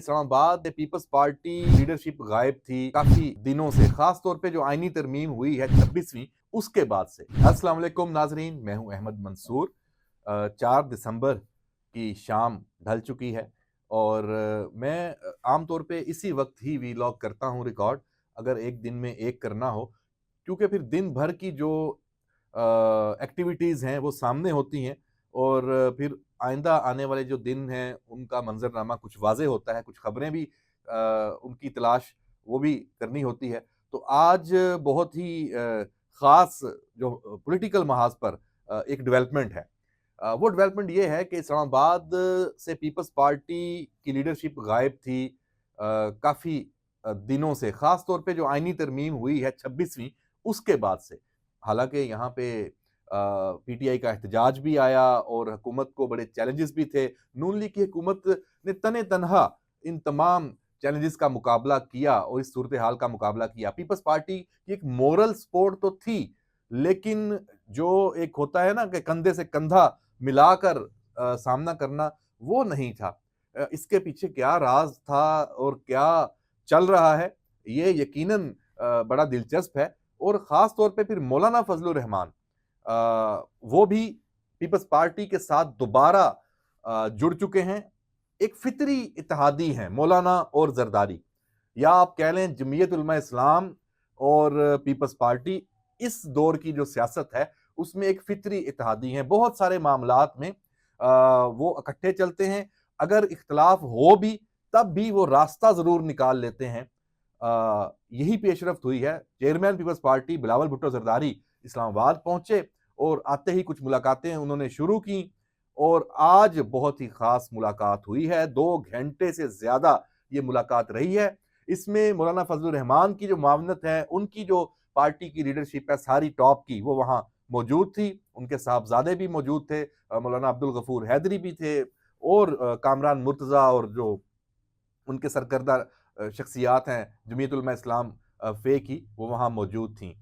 इस्लामाबाद में peoples party leadership गायब थी काफी दिनों से, खास तौर पे जो आईनी तरमीम हुई है 26वीं उसके बाद से। अस्सलाम वालेकुम नाजरीन, मैं हूं अहमद मंसूर। 4 दिसंबर की शाम ढल चुकी है और मैं आमतौर पे इसी वक्त ही वीलॉग करता हूं रिकॉर्ड, अगर एक दिन में एक करना हो, क्योंकि फिर दिन भर की जो एक्टिविटीज़ हैं वो सामने होती हैं और फिर आइंदा आने वाले जो दिन हैं उनका मंजरनामा कुछ वाज़े होता है, कुछ खबरें भी उनकी तलाश वो भी करनी होती है। तो आज बहुत ही ख़ास जो पॉलिटिकल महाज पर एक डेवलपमेंट है। वो डेवलपमेंट ये है कि इस्लामाबाद से पीपल्स पार्टी की लीडरशिप गायब थी काफ़ी दिनों से, ख़ास तौर पे जो आईनी तरमीम हुई है 26वीं उसके बाद से। हालांकि यहाँ पे पीटीआई का एहतजाज भी आया और हुकूमत को बड़े चैलेंजेस भी थे। नून लीग की हुकूमत ने तने तनहा इन तमाम चैलेंजेस का मुकाबला किया और इस सूरत हाल का मुकाबला किया। पीपल्स पार्टी की एक मोरल सपोर्ट तो थी, लेकिन जो एक होता है ना कि कंधे से कंधा मिलाकर सामना करना, वो नहीं था। इसके पीछे क्या राज था और क्या चल रहा है, ये यकीनन बड़ा दिलचस्प है। और ख़ास तौर पे फिर मौलाना फजलुर रहमान वो भी पीपल्स पार्टी के साथ दोबारा जुड़ चुके हैं। एक फितरी इत्तेहादी हैं मौलाना और जरदारी, या आप कह लें जमीयत उलमा इस्लाम और पीपल्स पार्टी। इस दौर की जो सियासत है उसमें एक फितरी इत्तेहादी हैं, बहुत सारे मामलात में वो इकट्ठे चलते हैं। अगर इख्तलाफ हो भी तब भी वो रास्ता जरूर निकाल लेते हैं। यही पेशरफ्त हुई है। चेयरमैन पीपल्स पार्टी बिलावल भुट्टो जरदारी इस्लामाबाद पहुंचे और आते ही कुछ मुलाकातें उन्होंने शुरू की और आज बहुत ही खास मुलाकात हुई है। 2 घंटे से ज्यादा ये मुलाकात रही है। इसमें मौलाना फजलुर रहमान की जो मावनत है, उनकी जो पार्टी की लीडरशिप है सारी टॉप की, वो वहां मौजूद थी। उनके साहबजादे भी मौजूद थे, मौलाना अब्दुल गफूर हैदरी भी थे और कामरान मुर्तजा और जो उनके सरकर्दा शख्सियात हैं जमीयत उलमा इस्लाम फे की, वो वहां मौजूद थी।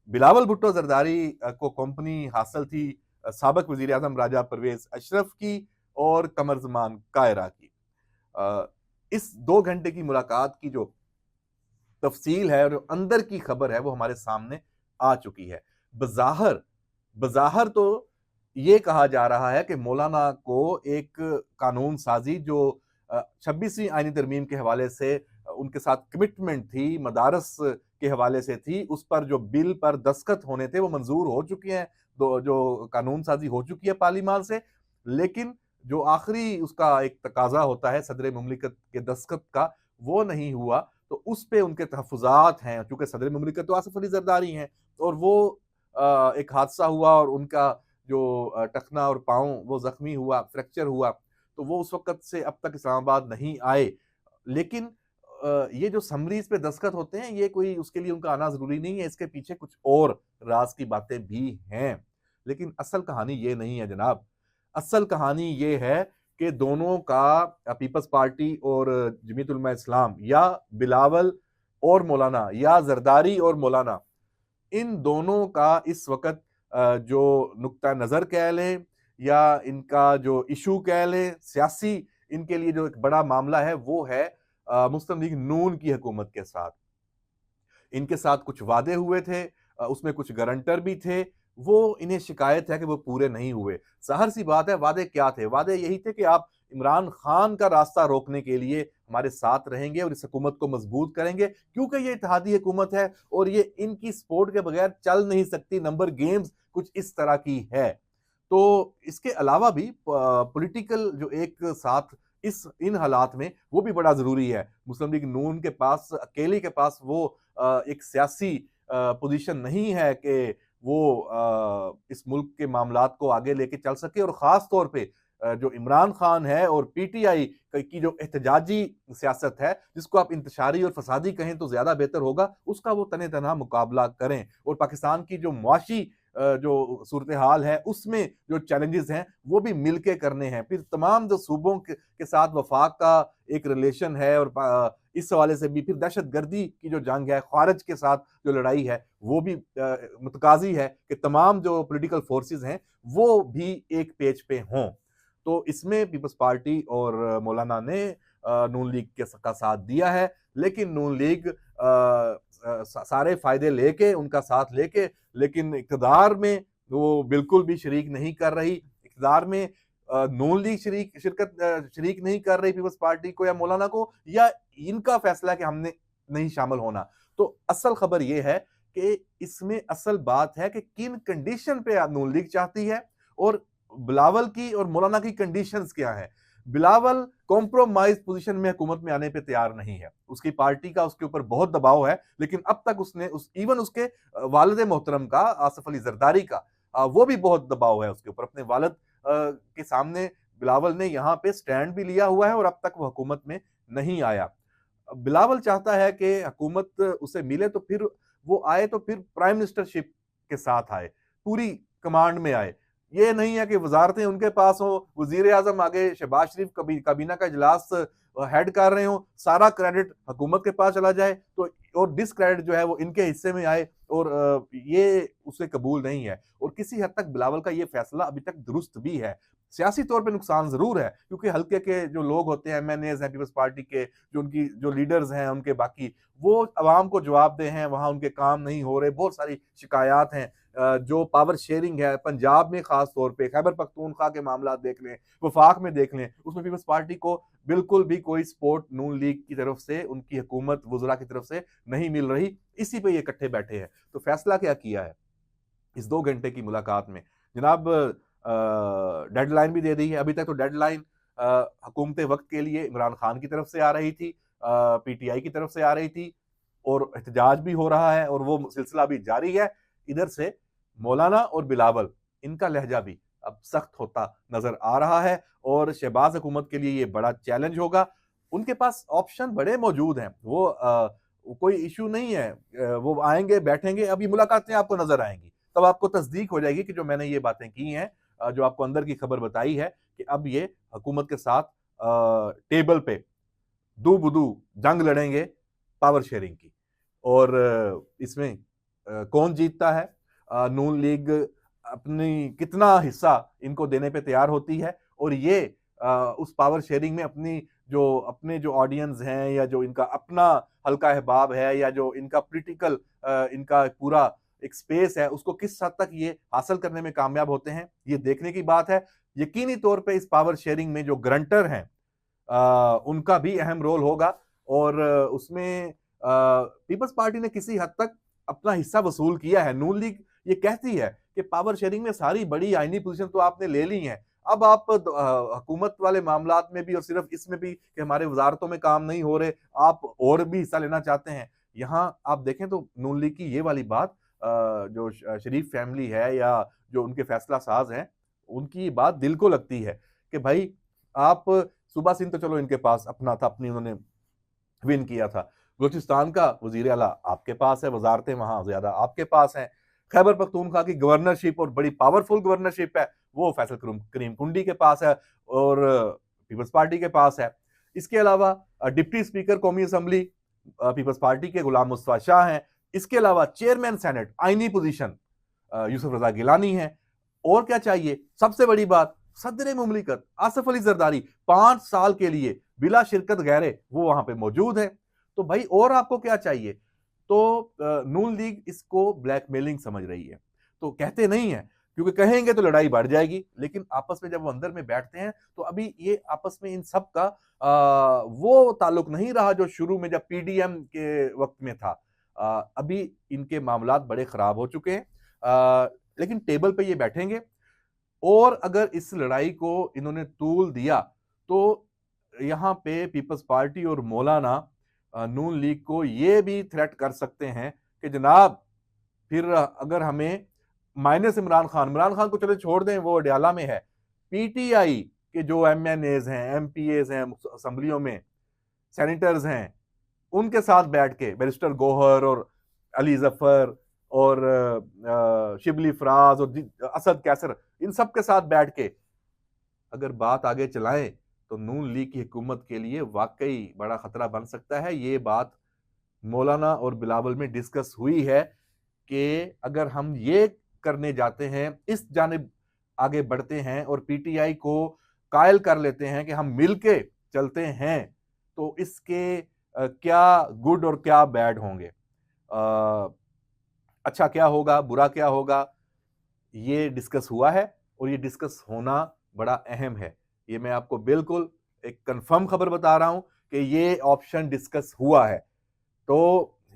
बिलावल भुट्टो जरदारी को कंपनी हासिल थी साबिक वजीर आजम राजा परवेज अशरफ की और कमर जमान कायरा की। इस 2 घंटे की मुलाकात की जो तफसील है और अंदर की खबर है वो हमारे सामने आ चुकी है। बज़ाहिर बज़ाहिर तो ये कहा जा रहा है कि मौलाना को एक कानून साजी जो 26वीं आईनी तरमीम के हवाले से उनके साथ कमिटमेंट थी, मदारस के हवाले से थी, उस पर जो बिल पर दस्तखत होने थे वो मंजूर हो चुके हैं, जो कानून साजी हो चुकी है पार्लियामान से। लेकिन जो आखिरी उसका एक तकाजा होता है सदर मुमलिकत के दस्तखत का, वो नहीं हुआ। तो उस पे उनके तहफ़्फ़ुज़ात हैं, चूंकि सदर मुमलिकत तो आसिफ अली जरदारी हैं और वो एक हादसा हुआ और उनका जो टखना और पाँव वो जख्मी हुआ, फ्रैक्चर हुआ, तो वो उस वक्त से अब तक इस्लामाबाद नहीं आए। लेकिन ये जो समरीज पे दस्तखत होते हैं, ये कोई उसके लिए उनका आना जरूरी नहीं है, इसके पीछे कुछ और राज की बातें भी हैं। लेकिन असल कहानी ये नहीं है जनाब। असल कहानी ये है कि दोनों का पीपल्स पार्टी और जमीयत उलमा इस्लाम, या बिलावल और मौलाना, या जरदारी और मौलाना, इन दोनों का इस वक्त जो नुक्ता नज़र कह लें या इनका जो इशू कह लें सियासी, इनके लिए जो एक बड़ा मामला है वो है मुस्लिम लीग नून की हुकूमत के साथ। इनके साथ कुछ वादे हुए थे, उसमें कुछ गारंटर भी थे, वो इन्हें शिकायत है कि वो पूरे नहीं हुए। ज़ाहिर सी बात है, वादे क्या थे? वादे यही थे कि आप इमरान खान का रास्ता रोकने के लिए हमारे साथ रहेंगे और इस हुकूमत को मजबूत करेंगे, क्योंकि ये इत्तेहादी हुकूमत है और ये इनकी सपोर्ट के बगैर चल नहीं सकती। नंबर गेम्स कुछ इस तरह की है। तो इसके अलावा भी पॉलिटिकल जो एक साथ इस इन हालात में वो भी बड़ा जरूरी है। मुस्लिम लीग नून के पास अकेले के पास वो एक सियासी पोजीशन नहीं है कि वो इस मुल्क के मामलात को आगे लेके चल सके। और ख़ास तौर पे जो इमरान खान है और पीटीआई की जो एहतजाजी सियासत है, जिसको आप इंतशारी और फसादी कहें तो ज़्यादा बेहतर होगा, उसका वो तने तनहा मुकाबला करें। और पाकिस्तान की जो मुआशी जो सूरत हाल है उसमें जो चैलेंजेस हैं वो भी मिल के करने हैं। फिर तमाम जो सूबों के साथ वफाक का एक रिलेशन है और इस हवाले से भी फिर दहशत गर्दी की जो जंग है, खारिज के साथ जो लड़ाई है, वो भी मुतकाजी है कि तमाम जो पोलिटिकल फोर्सेस हैं वो भी एक पेज पे हों। तो इसमें पीपल्स पार्टी और मौलाना ने नून लीग का साथ दिया है, लेकिन नून लीग सारे फायदे लेके, उनका साथ लेके, लेकिन इक़्तिदार में वो बिल्कुल भी शरीक नहीं कर रही। इक़्तिदार में नून लीग शरीक नहीं कर रही पीपल्स पार्टी को या मौलाना को, या इनका फैसला कि हमने नहीं शामिल होना। तो असल खबर ये है कि इसमें असल बात है कि किन कंडीशन पे नून लीग चाहती है और बिलावल की और मौलाना की कंडीशंस क्या है। बिलावल कॉम्प्रोमाइज पोजीशन में हुकूमत में आने पे तैयार नहीं है। उसकी पार्टी का उसके ऊपर बहुत दबाव है, लेकिन अब तक उसने इवन उसके वालिद मोहतरम का, आसिफ अली जरदारी का, वो भी बहुत दबाव है उसके ऊपर। अपने वालिद के सामने बिलावल ने यहाँ पे स्टैंड भी लिया हुआ है और अब तक वो हुकूमत में नहीं आया। बिलावल चाहता है कि हुकूमत उसे मिले तो फिर वो आए, तो फिर प्राइम मिनिस्टरशिप के साथ आए, पूरी कमांड में आए। ये नहीं है कि वजारतें उनके पास हो, वजीर आजम आगे शहबाज शरीफ काबीना का इजलास हेड कर रहे हो, सारा क्रेडिट हुकूमत के पास चला जाए, तो और डिसक्रेडिट जो है वो इनके हिस्से में आए, और ये उसे कबूल नहीं है। और किसी हद तक बिलावल का ये फैसला अभी तक दुरुस्त भी है। सियासी तौर पे नुकसान जरूर है, क्योंकि हल्के के जो लोग होते हैं, एमएनएज हैं पीपल्स पार्टी के, जो उनकी जो लीडर्स हैं उनके, बाकी वो अवाम को जवाबदेह हैं, वहां उनके काम नहीं हो रहे, बहुत सारी शिकायत हैं। जो पावर शेयरिंग है पंजाब में, खास तौर पे खैबर पख्तूनख्वा के मामला देख लें, वफाक में देख लें, उसमें पीपल्स पार्टी को बिल्कुल भी कोई सपोर्ट नून लीग की तरफ से, उनकी हुकूमत वज़रा की तरफ से नहीं मिल रही। इसी पे ये इकट्ठे बैठे हैं। तो फैसला क्या किया है इस 2 घंटे की मुलाकात में? जनाब, डेडलाइन भी दे दी है। अभी तक तो डेडलाइन हुकूमत वक्त के लिए इमरान खान की तरफ से आ रही थी, पीटीआई की तरफ से आ रही थी, और एहतजाज भी हो रहा है और वो सिलसिला भी जारी है। इधर से मौलाना और बिलावल, इनका लहजा भी अब सख्त होता नजर आ रहा है, और शहबाज हुकूमत के लिए ये बड़ा चैलेंज होगा। उनके पास ऑप्शन बड़े मौजूद हैं, वो कोई इशू नहीं है। वो आएंगे, बैठेंगे, अब ये मुलाकातें आपको नजर आएंगी, तब आपको तस्दीक हो जाएगी कि जो मैंने ये बातें की हैं, जो आपको अंदर की खबर बताई है, कि अब ये हुकूमत के साथ टेबल पे दो बुदू जंग लड़ेंगे पावर शेयरिंग की। और इसमें कौन जीतता है, नून लीग अपनी कितना हिस्सा इनको देने पे तैयार होती है, और ये उस पावर शेयरिंग में अपने जो ऑडियंस हैं, या जो इनका अपना हल्का अहबाब है, या जो इनका पॉलिटिकल इनका पूरा एक स्पेस है, उसको किस हद तक ये हासिल करने में कामयाब होते हैं, ये देखने की बात है। यकीनी तौर पे इस पावर शेयरिंग में जो ग्रंटर हैं, उनका भी अहम रोल होगा, और उसमें पीपल्स पार्टी ने किसी हद तक अपना हिस्सा वसूल किया है। नून लीग ये कहती है कि पावर शेयरिंग में सारी बड़ी आईनी पोजीशन तो आपने ले ली है, अब आप हुकूमत वाले मामलात में भी, और सिर्फ इसमें भी कि हमारे वजारतों में काम नहीं हो रहे, आप और भी हिस्सा लेना चाहते हैं। यहाँ आप देखें तो नून लीग की ये वाली बात, जो शरीफ फैमिली है या जो उनके फैसला साज हैं, उनकी बात दिल को लगती है कि भाई, आप सूबा सिंध तो चलो इनके पास अपना था, अपनी उन्होंने विन किया था, बलूचिस्तान का वजीर आला आपके पास है, वजारतें वहां ज्यादा आपके पास हैं, खैबर पख्तूनख्वा की गवर्नरशिप, और बड़ी पावरफुल गवर्नरशिप है, वो फैसल करीम कुंडी के पास है और पीपल्स पार्टी के पास है। इसके अलावा डिप्टी स्पीकर कौमी असम्बली पीपल्स पार्टी के गुलाम मुस्तफा शाह हैं। इसके अलावा चेयरमैन सेनेट आईनी पोजीशन यूसुफ रजा गिलानी है। और क्या चाहिए? सबसे बड़ी बात, सदर मुमलिकत आसिफ अली जरदारी 5 साल के लिए बिला शिरकत गैरे वो वहां पे मौजूद है। तो भाई, और आपको क्या चाहिए? तो नून लीग इसको ब्लैकमेलिंग समझ रही है, तो कहते नहीं है, क्योंकि कहेंगे तो लड़ाई बढ़ जाएगी, लेकिन आपस में जब वो अंदर में बैठते हैं, तो अभी ये आपस में इन सब का वो ताल्लुक नहीं रहा जो शुरू में जब पीडीएम के वक्त में था। अभी इनके मामलात बड़े खराब हो चुके हैं, लेकिन टेबल पे ये बैठेंगे, और अगर इस लड़ाई को इन्होंने तूल दिया, तो यहाँ पे पीपल्स पार्टी और मौलाना नून लीग को ये भी थ्रेट कर सकते हैं कि जनाब, फिर अगर हमें माइनस इमरान खान को चले छोड़ दें, वो अडयाला में है, पीटीआई के जो एमएनएज हैं, एमपीएज हैं, असम्बलियों में सेनेटर्स हैं, उनके साथ बैठ के बैरिस्टर गोहर और अली जफर और शिबली फराज और असद कैसर, इन सब के साथ बैठ के अगर बात आगे चलाएं, तो नून लीग की हुकूमत के लिए वाकई बड़ा खतरा बन सकता है। ये बात मौलाना और बिलावल में डिस्कस हुई है कि अगर हम ये करने जाते हैं, इस जानिब आगे बढ़ते हैं और पीटीआई को कायल कर लेते हैं कि हम मिलके चलते हैं तो इसके क्या गुड और क्या बैड होंगे, अच्छा क्या होगा, बुरा क्या होगा, ये डिस्कस हुआ है और ये डिस्कस होना बड़ा अहम है। ये मैं आपको बिल्कुल एक कन्फर्म खबर बता रहा हूं कि ये ऑप्शन डिस्कस हुआ है। तो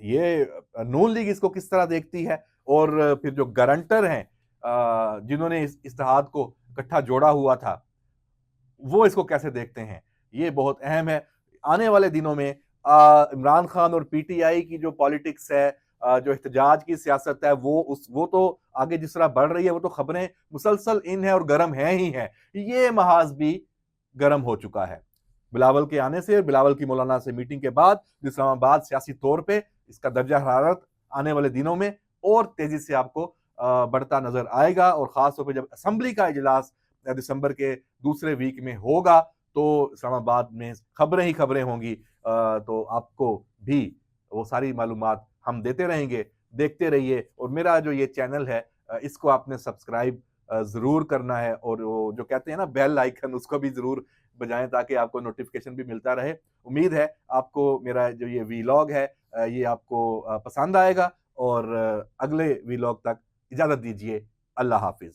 ये नून लीग इसको किस तरह देखती है और फिर जो गारंटर हैं जिन्होंने इस इत्तेहाद को इकट्ठा जोड़ा हुआ था, वो इसको कैसे देखते हैं, ये बहुत अहम है। आने वाले दिनों में इमरान खान और पीटीआई की जो पॉलिटिक्स है, जो एहतजाज की सियासत है, वो तो आगे जिस तरह बढ़ रही है, वो तो खबरें मुसलसल इन है और गर्म है ही है। ये महाज भी गर्म हो चुका है बिलावल के आने से, बिलावल की मौलाना से मीटिंग के बाद इस्लामाबाद सियासी तौर पे इसका दर्जा हरारत आने वाले दिनों में और तेजी से आपको बढ़ता नजर आएगा। और खासतौर पर जब असेंबली का इजलास दिसंबर के दूसरे वीक में होगा तो इस्लामाबाद में खबरें ही खबरें होंगी। तो आपको भी वो सारी मालूमात हम देते रहेंगे, देखते रहिए। और मेरा जो ये चैनल है इसको आपने सब्सक्राइब जरूर करना है और वो जो कहते हैं ना बेल आइकन, उसको भी जरूर बजाएं ताकि आपको नोटिफिकेशन भी मिलता रहे। उम्मीद है आपको मेरा जो ये वीलॉग है ये आपको पसंद आएगा और अगले वीलॉग तक इजाजत दीजिए। अल्लाह हाफिज।